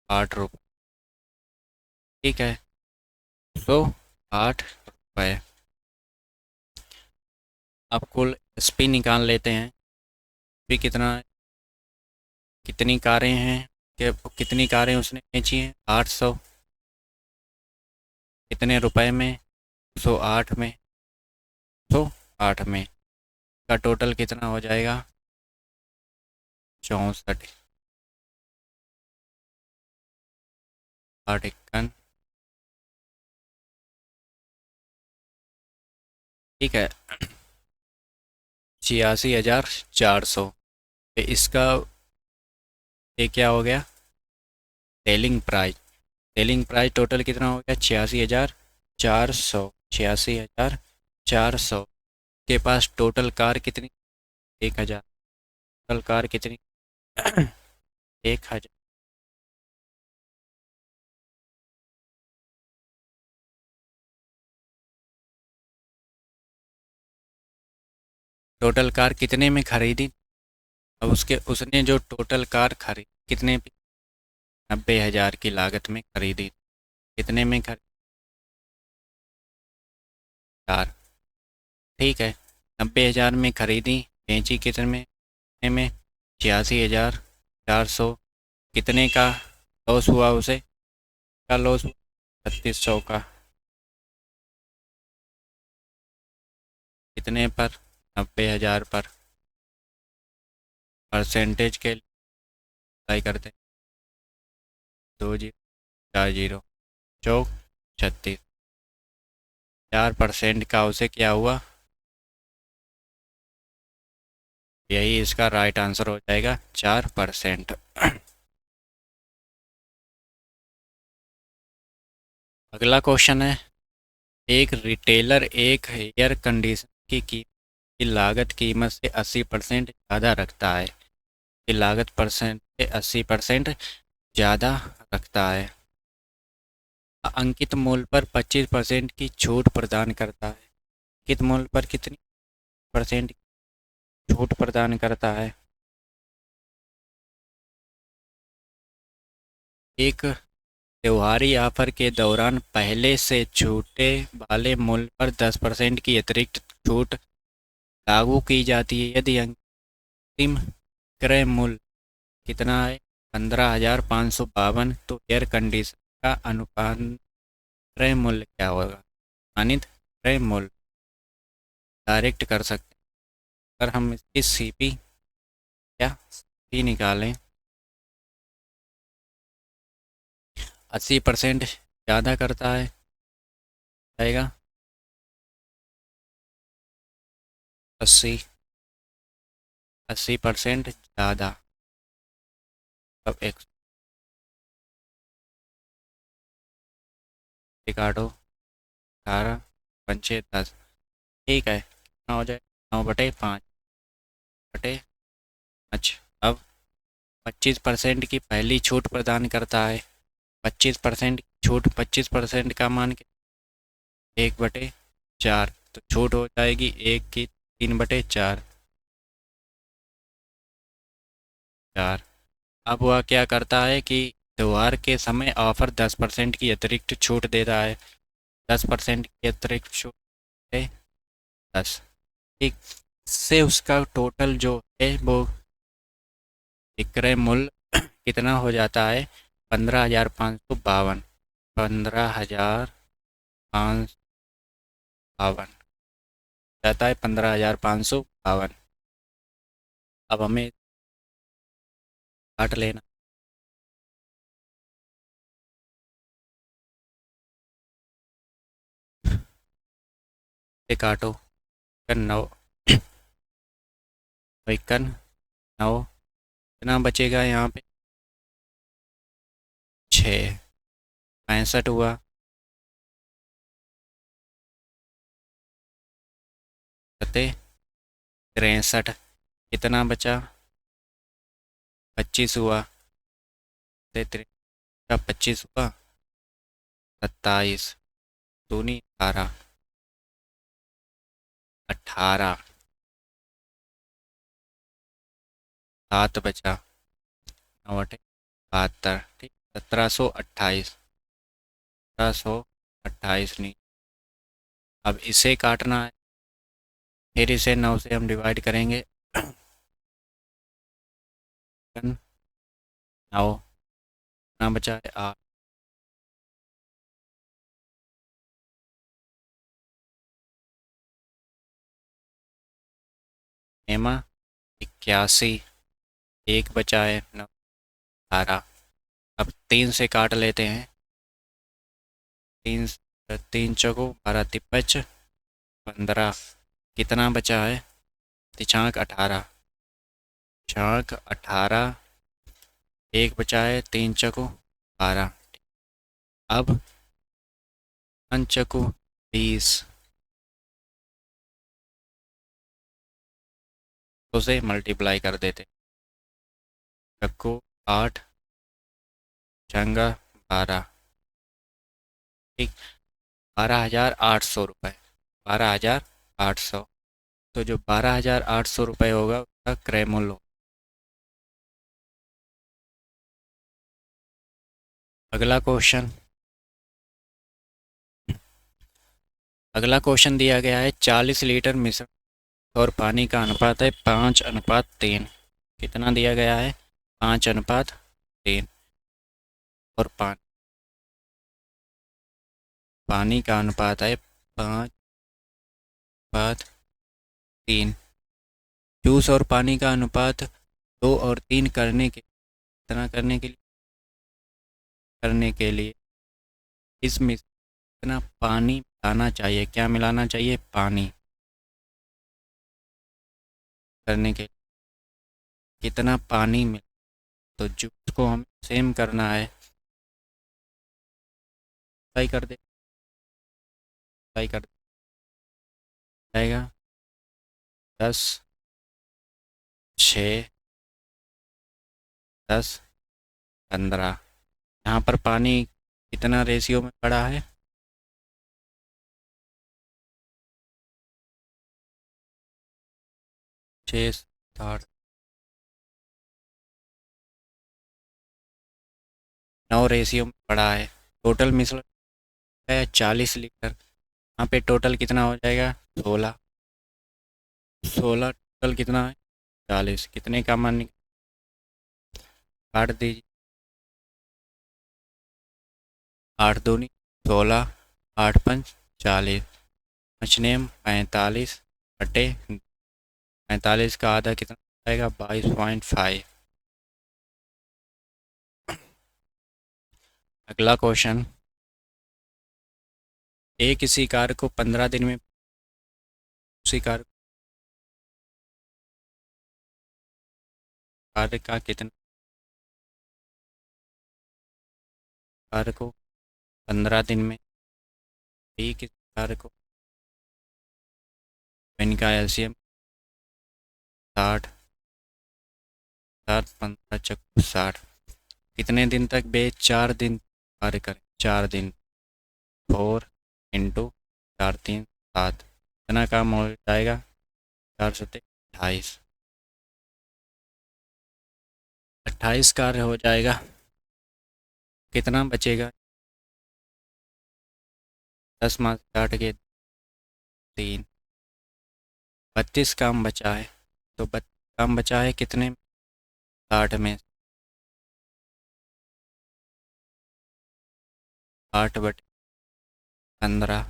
8 रुपये। ठीक है, तो 8 रुपये। अब कुल एसपी निकाल लेते हैं। एसपी कितना है, कितनी कारें हैं, कितनी कारें उसने बेची हैं, 800। कितने रुपए में, 108 में, 108 में का टोटल कितना हो जाएगा, 64। 8 ठीक है, 86,400। इसका ये क्या हो गया, selling price. Selling price total कितना हो गया, 86,400। 86,400 के पास टोटल कार कितनी, 1,000। टोटल कार कितनी 1,000। टोटल कार कितने में खरीदी, अब उसने जो टोटल कार खरीदी कितने पे, 90,000 की लागत में खरीदी। कितने में खरीदी, 4। ठीक है, 90,000 में खरीदी, बेची कितने में 86,400। कितने का लॉस हुआ उसे, का लॉस 3600 का। कितने पर, 90,000 पर। परसेंटेज के लिए अप्लाई करते हैं, 2040 चौक 36। 4% का उसे क्या हुआ, यही इसका राइट आंसर हो जाएगा, 4%। अगला क्वेश्चन है, एक रिटेलर एक एयर कंडीशनर की लागत कीमत से 80% ज़्यादा रखता है, की लागत परसेंट से 80% ज़्यादा रखता है। अंकित मूल्य पर 25% की छूट प्रदान करता है। अंकित मूल्य पर कितनी परसेंट छूट प्रदान करता है? एक त्योहारी ऑफर के दौरान पहले से छूटे वाले मूल्य पर 10% की अतिरिक्त छूट लागू की जाती है यदि अंतिम क्रय मूल्य कितना है? 15,552। तो एयर कंडीशन का अनुपात क्रय मूल्य क्या होगा? अनुमानित क्रय मूल्य डायरेक्ट कर सकते हैं। अगर हम इसकी सीपी या सीपी निकालें, 80% ज़्यादा करता है जाएगा 80, 80% ज़्यादा। अब एक काटो, 18 पंचे 10, ठीक है, कितना हो जाए? 9/5 बटे 5। अब 25% की पहली छूट प्रदान करता है। 25% छूट, 25% का मान 1/4, तो छूट हो जाएगी 1 की 3/4। 4। अब वह क्या करता है कि त्योहार के समय ऑफर 10% की अतिरिक्त छूट दे रहा है। 10% की अतिरिक्त छूट है 10, ठीक। इससे उसका टोटल जो है वो विक्रय मूल्य कितना हो जाता है? 15,552। 15,552 जाता है 15,552। अब हमें काट लेना, से काटो, इक्यावन 9, इक्यावन 9, कितना बचेगा यहाँ पे? 6, 65 हुआ, सते 63, कितना बचा? 25 हुआ, सते 25 हुआ, 27 दूनी 18, 18, 7 बचा, 9/72, ठीक। 1728, 1728 नहीं। अब इसे काटना है, फिर इसे 9 से हम डिवाइड करेंगे। 9, कितना बचा है? 8, एमा 81, एक बचा है 9, 18। अब 3 से काट लेते हैं। 3, 3 चौको 12, तिप्पच 15, कितना बचा है? तिछाक 18, छाक 18, एक बचा है 3 चौको 12। अब पंचकु 20, तो से मल्टीप्लाई कर देते। चक्को 8, छंगा 12, ठीक। 12,800 रुपये, 12,800। तो जो 12,800 रुपये होगा उसका क्रय मूल्य होगा। अगला क्वेश्चन, अगला क्वेश्चन दिया गया है 40 लीटर मिश्रण और पानी का अनुपात है 5:3। कितना दिया गया है? 5:3। और पानी का अनुपात है 5:3। जूस और पानी का अनुपात 2 और 3 करने के लिए इसमें कितना पानी मिलाना चाहिए? क्या मिलाना चाहिए? पानी। करने के कितना पानी मिला, तो जूस को हमें सेम करना है। सही कर दे, सही कर जाएगा 10, 6, 10, 15। यहाँ पर पानी कितना रेशियो में बढ़ा है? 6, 7, 9 रेशियो में बढ़ा है। टोटल मिश्रण है 40 लीटर। यहाँ पे टोटल कितना हो जाएगा? 16। 16 टोटल कितना है? 40। कितने का मान काट दीजिए? 8 दूनी 16, 8 पंच 40, बचने में 45 का आधा कितना आएगा? 22.5। अगला क्वेश्चन, एक इसी कार को 15 दिन में उसी कार का कितना कार को 15 दिन में एक इसी कार को, इनका एलसीएम 60, 7, 15, 60। कितने दिन तक बेच? 4 दिन कार्य करें। 4 दिन, 4 × 3 = 7। इतना काम हो जाएगा? 4 × 7 = 28। 28 कार्य हो जाएगा। कितना बचेगा? 10 मार्क्स काट के 3, 32 काम बचा है। तो 32 काम बचा है कितने में? 60 में। 8/15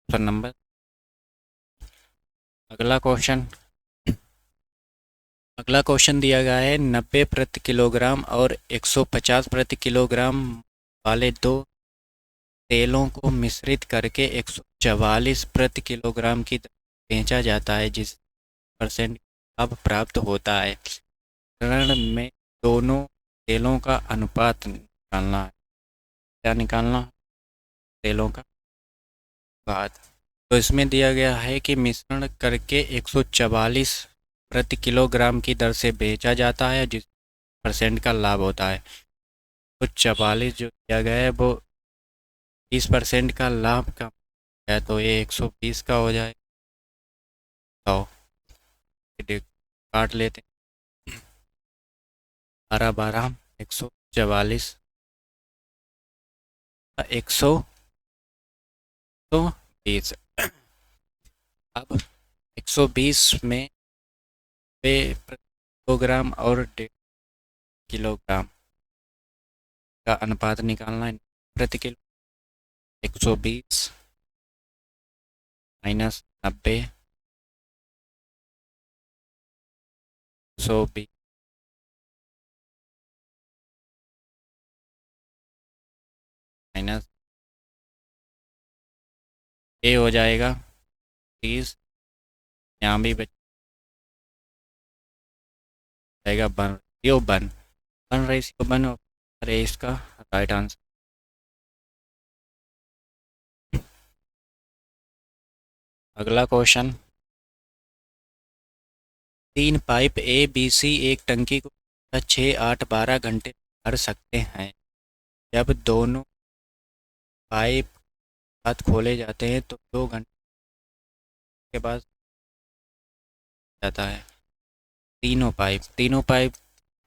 पर नंबर। अगला क्वेश्चन, दिया गया है 90 प्रति किलोग्राम और 150 प्रति किलोग्राम वाले दो तेलों को मिश्रित करके 144 प्रति किलोग्राम की दर से बेचा जाता है, जिस % लाभ प्राप्त होता है। ऋण में दोनों तेलों का अनुपात निकालना है। क्या निकालना? तेलों का अनुपात। तो इसमें दिया गया है कि मिश्रण करके 144 प्रति किलोग्राम की दर से बेचा जाता है, जिस % का लाभ होता है। तो 44 जो दिया गया है वो 20% का लाभ का है, तो ये 120 का हो जाए। तो काट लेते हैं। 12, 144, 120। अब 120 में पे प्रति किलोग्राम और 1.5 किलोग्राम का अनुपात निकालना है। प्रति किलो 120 माइनस 90, 120 माइनस ये हो जाएगा 30। यहाँ भी बच जाएगा बन रेशियो बन अरे इसका राइट आंसर। अगला question, 3 pipe A B C एक टंकी को 6, 8, 12 घंटे भर सकते हैं। जब दोनों पाइप साथ खोले जाते हैं तो 2 घंटे के बाद जाता है। तीनों पाइप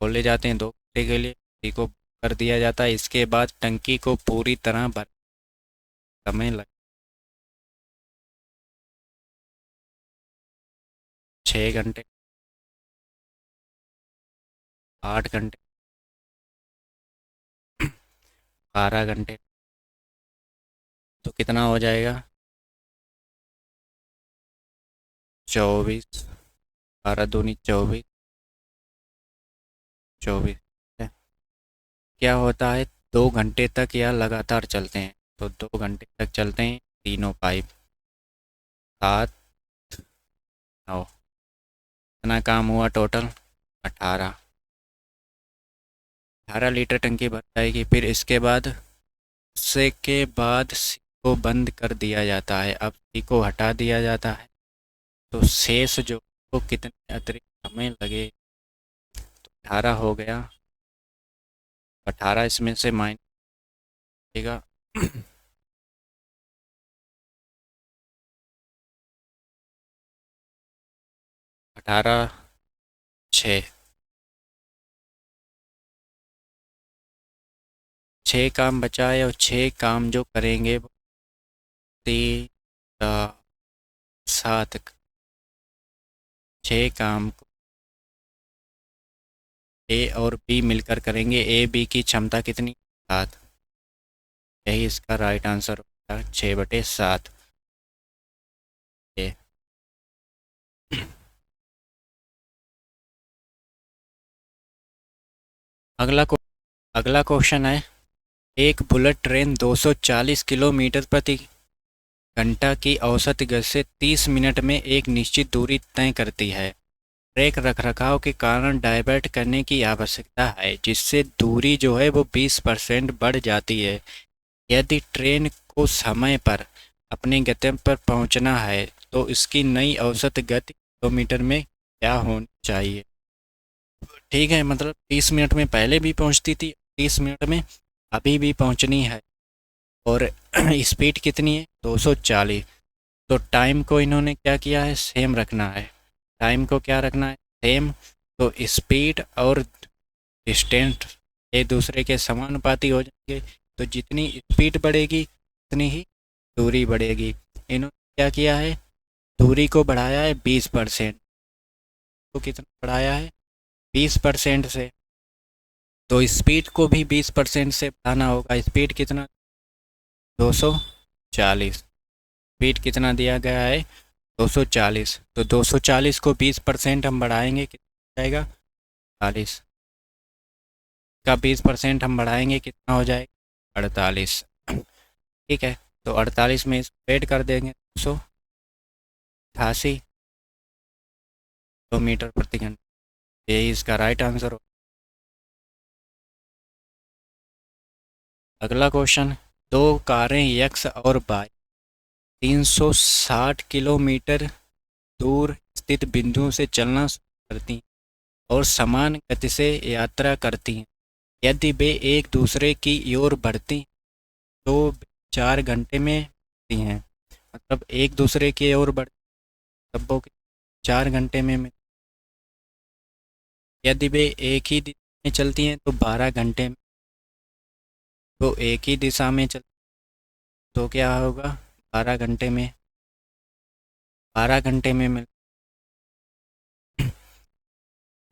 खोले जाते हैं 2 घंटे के लिए, टंकी को भर दिया जाता है। इसके बाद टंकी को पूरी तरह भर समय लग 6 घंटे, 8 घंटे, 12 घंटे। तो कितना हो जाएगा? 24। 12 दूनी 24, 24। क्या होता है? 2 घंटे तक या लगातार चलते हैं, तो 2 घंटे तक चलते हैं तीनों पाइप। 7, 9। कितना काम हुआ टोटल? 18। 18 लीटर टंकी भर जाएगी। फिर इसके बाद सी को बंद कर दिया जाता है। अब सी को हटा दिया जाता है, तो शेष जो को कितने अतिरिक्त समय लगे? तो 18 हो गया 18 इसमें से माइनस देगा 18 6 6 काम बचा है और 6 काम जो करेंगे वो 3 7 6 काम को ए और बी मिलकर करेंगे। ए बी की क्षमता कितनी? 7। यही इसका राइट आंसर होगा 6/7। ए अगला अगला क्वेश्चन है, एक बुलेट ट्रेन 240 किलोमीटर प्रति घंटा की औसत गति से 30 मिनट में एक निश्चित दूरी तय करती है। ट्रैक रखरखाव के कारण डाइवर्ट करने की आवश्यकता है, जिससे दूरी जो है वो 20% बढ़ जाती है। यदि ट्रेन को समय पर अपने गंतव्य पर पहुंचना है तो इसकी नई औसत गति किलोमीटर में क्या होनी चाहिए? ठीक है, मतलब 30 मिनट में पहले भी पहुंचती थी, 30 मिनट में अभी भी पहुंचनी है। और स्पीड कितनी है? 240। तो टाइम को इन्होंने क्या किया है? सेम रखना है। टाइम को क्या रखना है? सेम। तो स्पीड और डिस्टेंस एक दूसरे के समानुपाती हो जाएंगे। तो जितनी स्पीड बढ़ेगी उतनी ही दूरी बढ़ेगी। इन्होंने क्या किया है? दूरी को बढ़ाया है 20%। तो कितना बढ़ाया है? 20% से। तो स्पीड को भी 20% से बढ़ाना होगा। स्पीड कितना? 240। स्पीड कितना दिया गया है? 240। तो 240 को 20% हम बढ़ाएंगे, कितना हो जाएगा? 40 का 20% हम बढ़ाएंगे, कितना हो जाएगा? 48। ठीक है, तो 48 में इसको ऐड कर देंगे, 288 किलोमीटर प्रति घंटा। यही इसका राइट आंसर हो। अगला क्वेश्चन, दो कारें एक्स और वाई 360 किलोमीटर दूर स्थित बिंदुओं से चलना शुरू करती हैं और समान गति से यात्रा करती हैं। यदि वे एक दूसरे की ओर बढ़ती तो 4 घंटे में मिलती हैं। मतलब एक दूसरे की ओर बढ़ तब वो 4 घंटे में यदि वे एक ही दिशा में चलती हैं तो 12 घंटे में। तो एक ही दिशा में चल तो क्या होगा? 12 घंटे में। 12 घंटे में मिल।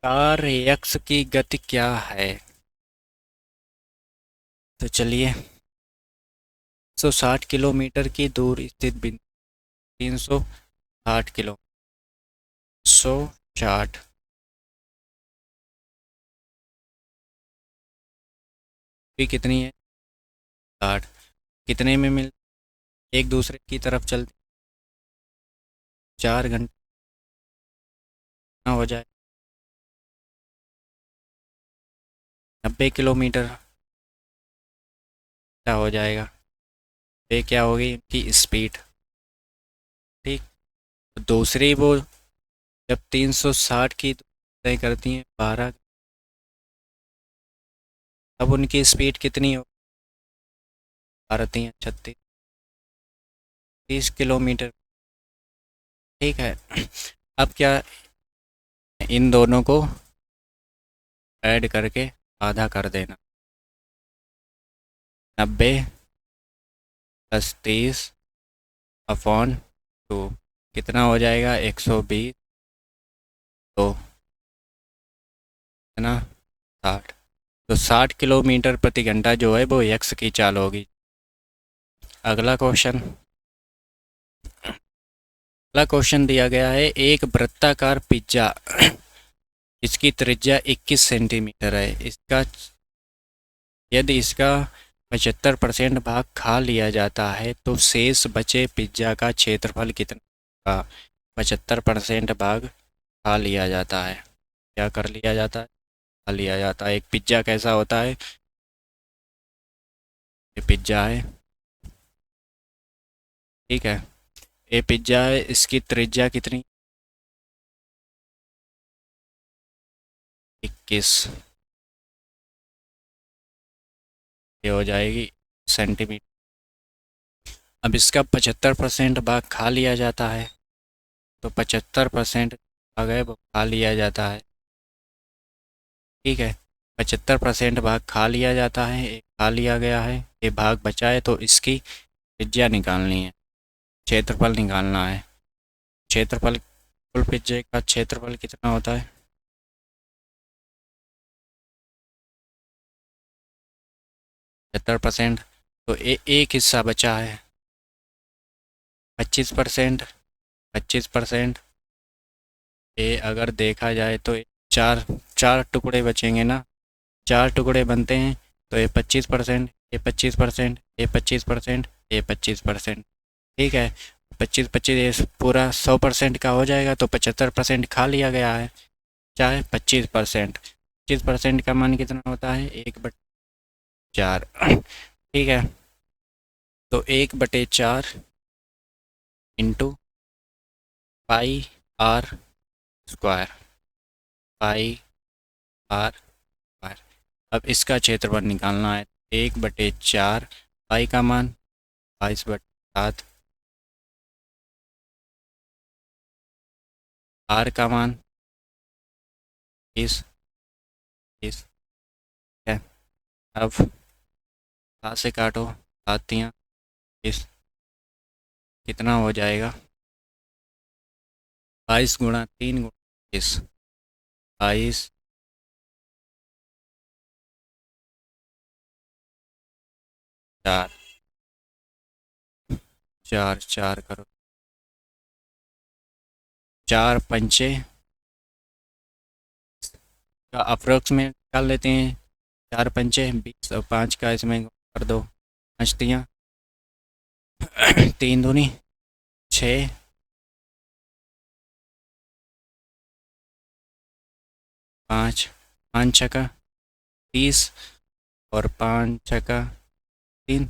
कार एक्स की गति क्या है? तो चलिए, 160 किलोमीटर की दूर स्थित बिंदु 360 किलो 160 भी कितनी है? 60। कितने में मिल एक दूसरे की तरफ चलते? 4 घंटे हो जाए 90 किलोमीटर क्या हो जाएगा? ये क्या होगी इनकी स्पीड? ठीक। तो दूसरी वो जब 360 की तय करती हैं 12, तब उनकी स्पीड कितनी हो? 36 30 किलोमीटर। ठीक है, अब क्या, इन दोनों को ऐड करके आधा कर देना। 90 + 30/2 कितना हो जाएगा? 120। तो कितना? 60। तो 60 किलोमीटर प्रति घंटा जो है वो एक्स की चाल होगी। अगला क्वेश्चन, अगला क्वेश्चन दिया गया है, एक वृत्ताकार पिज्जा इसकी त्रिज्या 21 सेंटीमीटर है। इसका यदि इसका 75% भाग खा लिया जाता है तो शेष बचे पिज्जा का क्षेत्रफल कितना का? 75% भाग खा लिया जाता है। क्या कर लिया जाता है? खा लिया जाता है। एक पिज्जा कैसा होता है? ये पिज्जा है, ठीक है। ये पिज्जा है, इसकी त्रिज्या कितनी? 21। ये हो जाएगी सेंटीमीटर। अब इसका 75% भाग खा लिया जाता है, तो 75% भाग है वो खा लिया जाता है। ठीक है, 75% भाग खा लिया जाता है, एक खा लिया गया है, ये भाग बचा है, तो इसकी त्रिज्या निकालनी है, क्षेत्रफल निकालना है। क्षेत्रफल, कुल त्रिज्या का क्षेत्रफल कितना होता है? 75%, तो एक हिस्सा बचा है 25%। 25%, ये अगर देखा जाए तो चार चार टुकड़े बचेंगे ना, चार टुकड़े बनते हैं, तो ये 25%, ये 25%, ये 25%, ये 25%। ठीक है, 25 25 ये पूरा 100% का हो जाएगा, तो 75% खा लिया गया है, चाहे 25%। 25% का मान कितना होता है? 1/4। ठीक है, तो 1/4 into pi r square, pi r square. अब इसका क्षेत्रफल निकालना है, 1/4 पाई का मान 22/7, आर का मान 30 है। अब 7 से काटो, 7 × 3 कितना हो जाएगा? 22 × 3 × 30, 22, 4, 4 4 करो, 4 × 5 का अप्रोक्स में निकाल लेते हैं। 4 × 5 = 20, और 5 का इसमें कर दो, 5 × 3 × 6, 5, 5 × 6 = 30, और 5 × 6 = 3,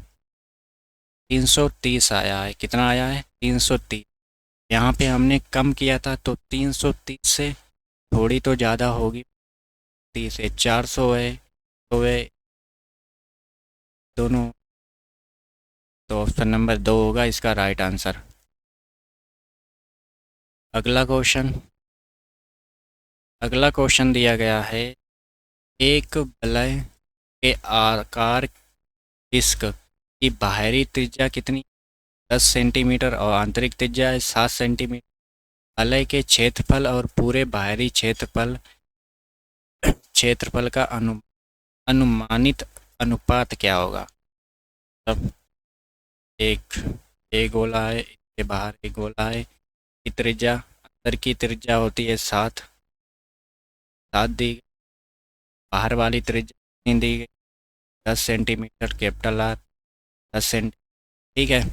330 आया है। कितना आया है? 330। यहाँ पे हमने कम किया था, तो 330 से थोड़ी तो ज़्यादा होगी, 30 है, 400 है, तो वे दोनों, तो ऑप्शन नंबर 2 होगा इसका राइट आंसर। अगला क्वेश्चन, अगला क्वेश्चन दिया गया है, एक वलय के आकार डिस्क की बाहरी त्रिज्या कितनी? 10 सेंटीमीटर, और आंतरिक त्रिज्या है 7 सेंटीमीटर। वलय के क्षेत्रफल और पूरे बाहरी क्षेत्रफल क्षेत्रफल का अनुमानित अनुपात क्या होगा? तब एक एक गोला है, इसके बाहर एक गोला है, की त्रिज्या, अंदर की त्रिज्या होती है 7, 7 दी गई, बाहर वाली त्रिज्या कितनी दी गई? 10 सेंटीमीटर, कैपिटल आर 10 सेंटी। ठीक है,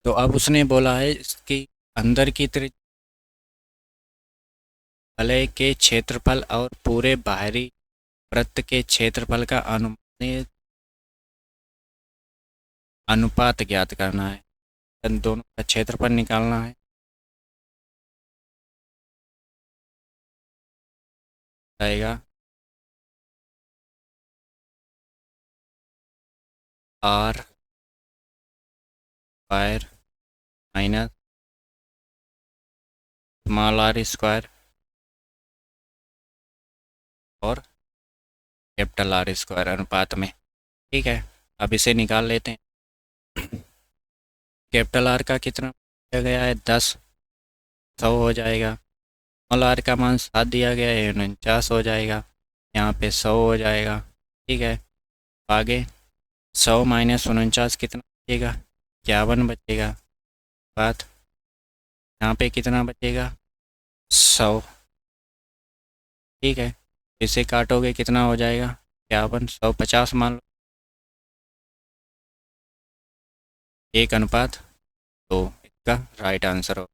तो अब उसने बोला है इसकी अंदर की त्रिज्या, वलय के क्षेत्रफल और पूरे बाहरी वृत्त के क्षेत्रफल का अनुमानित अनुपात ज्ञात करना है। इन दोनों का क्षेत्रफल निकालना है। आएगा r square minus small r square और कैपिटल आर स्क्वायर अनुपात में। ठीक है, अब इसे निकाल लेते हैं। कैपिटल आर का कितना दिया गया है? 10, 100 हो जाएगा। स्मॉल आर का मान 7 दिया गया है, 49 हो जाएगा, यहाँ पे 100 हो जाएगा। ठीक है, आगे 100 माइनस 49 कितना बचेगा? 51 बचेगा। बात यहाँ पे कितना बचेगा? 100। ठीक है, इसे काटोगे कितना हो जाएगा? 51, 150 मान लो, 1:2, तो इसका राइट आंसर हो।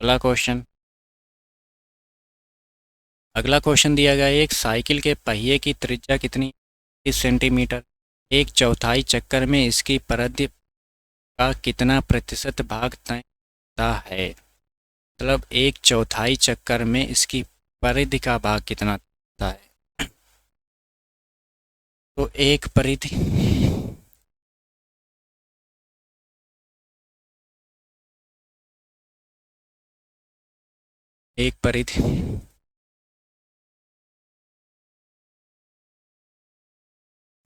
अगला क्वेश्चन, अगला क्वेश्चन दिया गया है, एक साइकिल के पहिए की त्रिज्या कितनी? 30 सेंटीमीटर। एक चौथाई चक्कर में इसकी परिधि का कितना प्रतिशत भाग तय होता है? मतलब एक चौथाई चक्कर में इसकी परिधि का भाग कितना होता है? तो एक परिधि एक परिधि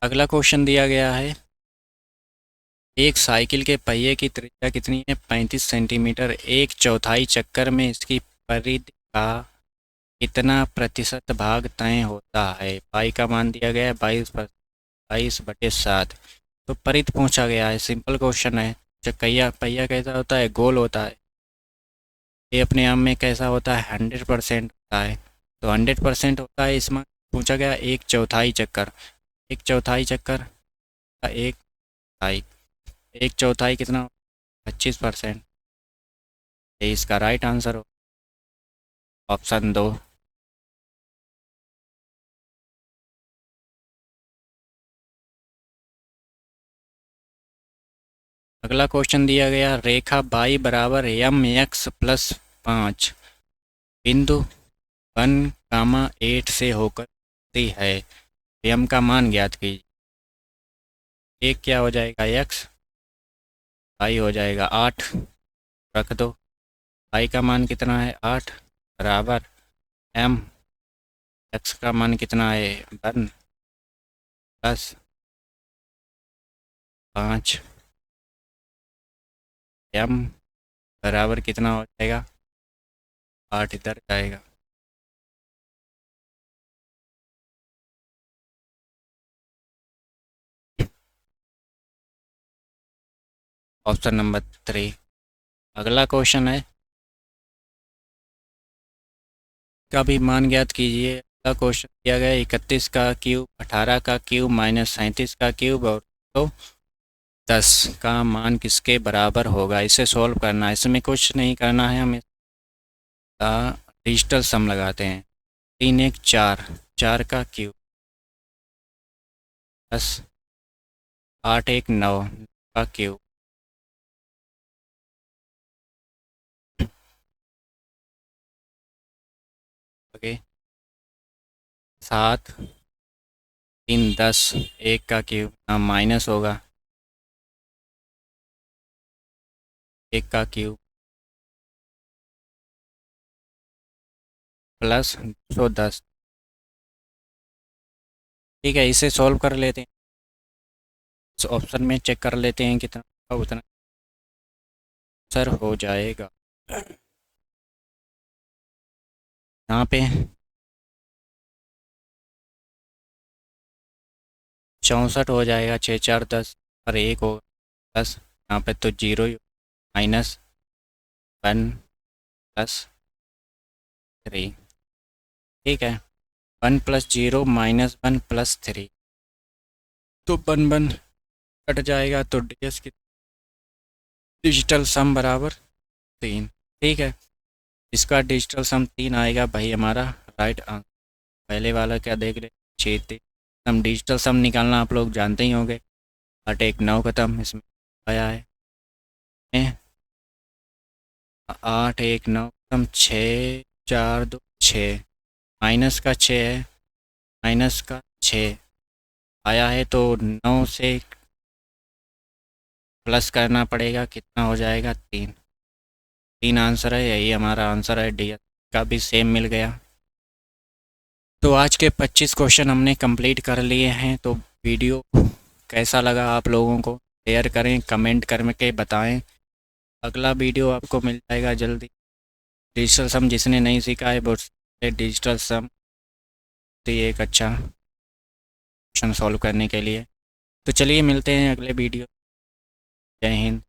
अगला क्वेश्चन दिया गया है, एक साइकिल के पहिए की त्रिज्या कितनी है? 35 सेंटीमीटर। एक चौथाई चक्कर में इसकी परिधि का कितना प्रतिशत भाग तय होता है? पाई का मान दिया गया है 22/7। तो परिधि पूछा गया है, सिंपल क्वेश्चन है। चक्कैया पहिया कैसा होता है? गोल होता है। ये अपने आप में कैसा होता है? 100% होता है। तो 100% होता है, इसमें पूछा गया एक चौथाई चक्कर। एक चौथाई चक्कर का एक चौथाई, एक चौथाई कितना? 25%। ये इसका राइट आंसर हो, ऑप्शन 2। अगला क्वेश्चन दिया गया, रेखा बाई बराबर एम एक्स प्लस 5 बिंदु 1, 8 से होकर दी है। एम का मान ज्ञात कीजिए। एक क्या हो जाएगा? एक्स। बाई हो जाएगा 8, रख दो। बाई का मान कितना है? 8 बराबर एम, एक्स का मान कितना है? 1 प्लस 5 एम बराबर कितना हो जाएगा? 8 इधर जाएगा। Option number 3। अगला क्वेश्चन है, का भी मान ज्ञात कीजिए। अगला क्वेश्चन दिया गया, 31 का क्यूब, 18 का क्यूब माइनस 37 का क्यूब और तो 10 का मान किसके बराबर होगा? इसे सॉल्व करना है। इसमें कुछ नहीं करना है, हमें डिजिटल सम लगाते हैं। 3 1 4, 4 का क्यूब प्लस 8 1 9 का क्यूब, ओके। 7 3 10, 1 का क्यूब माइनस होगा 1 का क्यूब प्लस 210। ठीक है, इसे सॉल्व कर लेते हैं। इस ऑप्शन में चेक कर लेते हैं कितना होगा, उतना आंसर हो जाएगा। यहाँ पे 64 हो जाएगा। 6 4 10 और 1 होगा 10। यहाँ पे तो जीरो माइनस 1 प्लस 3। ठीक है, 1 प्लस 0 माइनस 1 प्लस 3, तो 1 1 कट जाएगा। तो डीएस की डिजिटल सम बराबर 3। ठीक है, इसका डिजिटल सम 3 आएगा भाई, हमारा राइट आंसर। पहले वाला क्या देख ले, 6 3। हम डिजिटल सम निकालना आप लोग जानते ही होंगे। 8 1 9 खत्म, इसमें आया है 8 1 9 खत्म, 6 4 2 6, माइनस का 6 है, माइनस का 6 आया है। तो 9 से प्लस करना पड़ेगा, कितना हो जाएगा? 3। 3 आंसर है, यही हमारा आंसर है। डी का भी सेम मिल गया। तो आज के 25 क्वेश्चन हमने कंप्लीट कर लिए हैं। तो वीडियो कैसा लगा आप लोगों को? शेयर करें, कमेंट करके बताएं। अगला वीडियो आपको मिल जाएगा जल्दी। डिजिटल सम जिसने नहीं सीखा है वो डिजिटल सम तो ये एक अच्छा क्वेश्चन सॉल्व करने के लिए। तो चलिए मिलते हैं अगले वीडियो। जय हिंद।